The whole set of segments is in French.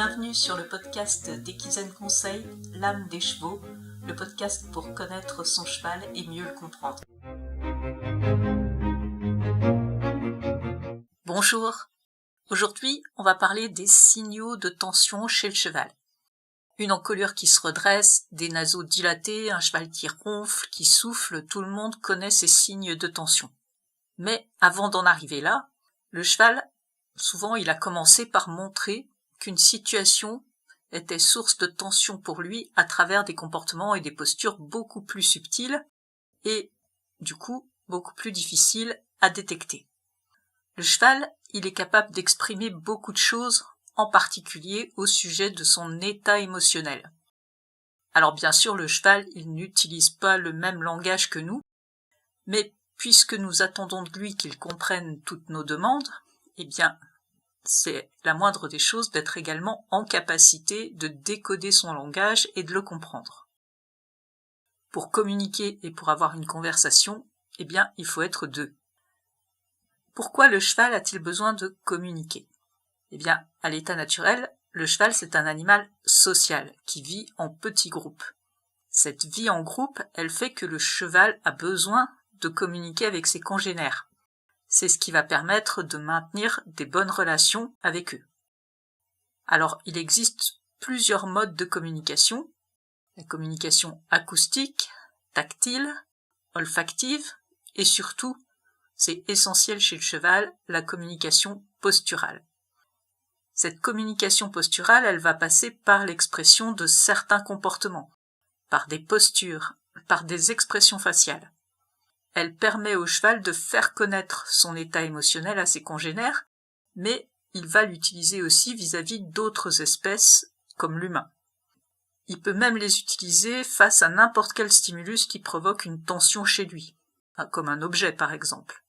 Bienvenue sur le podcast d'Equizen Conseil, l'âme des chevaux, le podcast pour connaître son cheval et mieux le comprendre. Bonjour, aujourd'hui on va parler des signaux de tension chez le cheval. Une encolure qui se redresse, des naseaux dilatés, un cheval qui ronfle, qui souffle, tout le monde connaît ces signes de tension. Mais avant d'en arriver là, le cheval, souvent il a commencé par montrer qu'une situation était source de tension pour lui à travers des comportements et des postures beaucoup plus subtiles et, du coup, beaucoup plus difficiles à détecter. Le cheval, il est capable d'exprimer beaucoup de choses, en particulier au sujet de son état émotionnel. Alors bien sûr, le cheval, il n'utilise pas le même langage que nous, mais puisque nous attendons de lui qu'il comprenne toutes nos demandes, eh bien, c'est la moindre des choses d'être également en capacité de décoder son langage et de le comprendre. Pour communiquer et pour avoir une conversation, eh bien, il faut être deux. Pourquoi le cheval a-t-il besoin de communiquer ? Eh bien, à l'état naturel, le cheval, c'est un animal social qui vit en petits groupes. Cette vie en groupe, elle fait que le cheval a besoin de communiquer avec ses congénères. C'est ce qui va permettre de maintenir des bonnes relations avec eux. Alors, il existe plusieurs modes de communication. La communication acoustique, tactile, olfactive et surtout, c'est essentiel chez le cheval, la communication posturale. Cette communication posturale, elle va passer par l'expression de certains comportements, par des postures, par des expressions faciales. Elle permet au cheval de faire connaître son état émotionnel à ses congénères, mais il va l'utiliser aussi vis-à-vis d'autres espèces, comme l'humain. Il peut même les utiliser face à n'importe quel stimulus qui provoque une tension chez lui, comme un objet par exemple.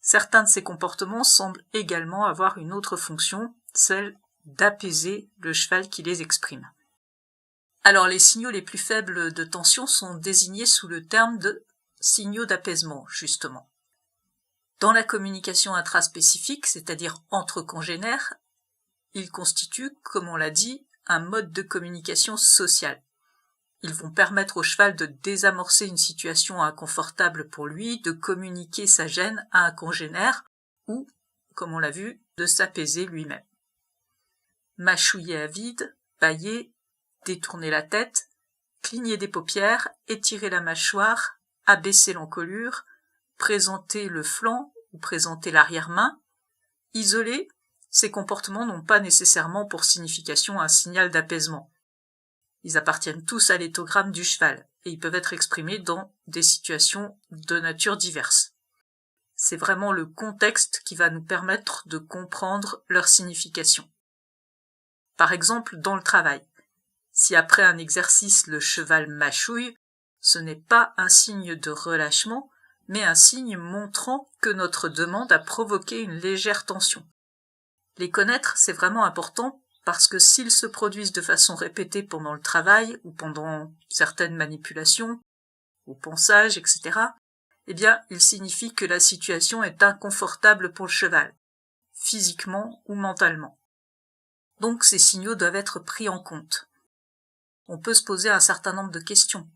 Certains de ces comportements semblent également avoir une autre fonction, celle d'apaiser le cheval qui les exprime. Alors les signaux les plus faibles de tension sont désignés sous le terme de signaux d'apaisement, justement. Dans la communication intraspécifique, c'est-à-dire entre congénères, ils constituent, comme on l'a dit, un mode de communication sociale. Ils vont permettre au cheval de désamorcer une situation inconfortable pour lui, de communiquer sa gêne à un congénère, ou, comme on l'a vu, de s'apaiser lui-même. Mâchouiller à vide, bâiller, détourner la tête, cligner des paupières, étirer la mâchoire, abaisser l'encolure, présenter le flanc ou présenter l'arrière-main. Isolés, ces comportements n'ont pas nécessairement pour signification un signal d'apaisement. Ils appartiennent tous à l'éthogramme du cheval et ils peuvent être exprimés dans des situations de nature diverses. C'est vraiment le contexte qui va nous permettre de comprendre leur signification. Par exemple, dans le travail, si après un exercice le cheval mâchouille, ce n'est pas un signe de relâchement, mais un signe montrant que notre demande a provoqué une légère tension. Les connaître, c'est vraiment important parce que s'ils se produisent de façon répétée pendant le travail ou pendant certaines manipulations, ou ponçage, etc., eh bien, il signifie que la situation est inconfortable pour le cheval, physiquement ou mentalement. Donc, ces signaux doivent être pris en compte. On peut se poser un certain nombre de questions.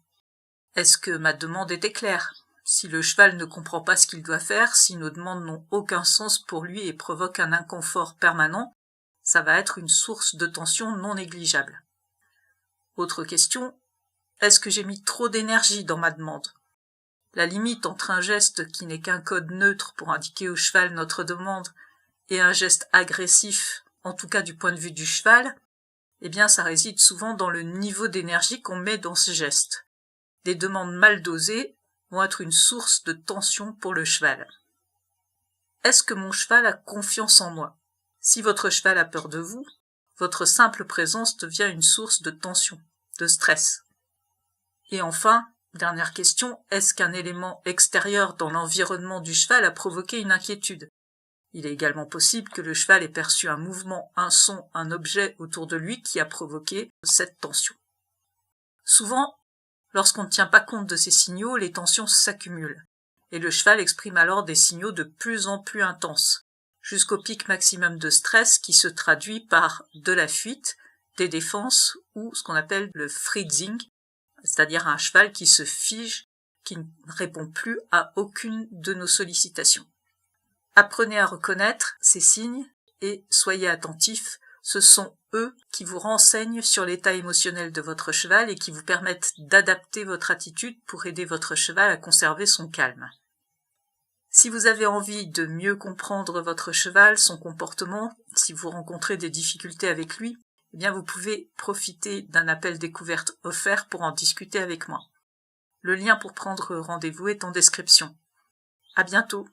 Est-ce que ma demande était claire ? Si le cheval ne comprend pas ce qu'il doit faire, si nos demandes n'ont aucun sens pour lui et provoquent un inconfort permanent, ça va être une source de tension non négligeable. Autre question, est-ce que j'ai mis trop d'énergie dans ma demande ? La limite entre un geste qui n'est qu'un code neutre pour indiquer au cheval notre demande et un geste agressif, en tout cas du point de vue du cheval, eh bien ça réside souvent dans le niveau d'énergie qu'on met dans ce geste. Des demandes mal dosées vont être une source de tension pour le cheval. Est-ce que mon cheval a confiance en moi ? Si votre cheval a peur de vous, votre simple présence devient une source de tension, de stress. Et enfin, dernière question, est-ce qu'un élément extérieur dans l'environnement du cheval a provoqué une inquiétude ? Il est également possible que le cheval ait perçu un mouvement, un son, un objet autour de lui qui a provoqué cette tension. Souvent, lorsqu'on ne tient pas compte de ces signaux, les tensions s'accumulent, et le cheval exprime alors des signaux de plus en plus intenses, jusqu'au pic maximum de stress qui se traduit par de la fuite, des défenses ou ce qu'on appelle le freezing, c'est-à-dire un cheval qui se fige, qui ne répond plus à aucune de nos sollicitations. Apprenez à reconnaître ces signes et soyez attentifs, ce sont eux qui vous renseignent sur l'état émotionnel de votre cheval et qui vous permettent d'adapter votre attitude pour aider votre cheval à conserver son calme. Si vous avez envie de mieux comprendre votre cheval, son comportement, si vous rencontrez des difficultés avec lui, eh bien vous pouvez profiter d'un appel découverte offert pour en discuter avec moi. Le lien pour prendre rendez-vous est en description. À bientôt!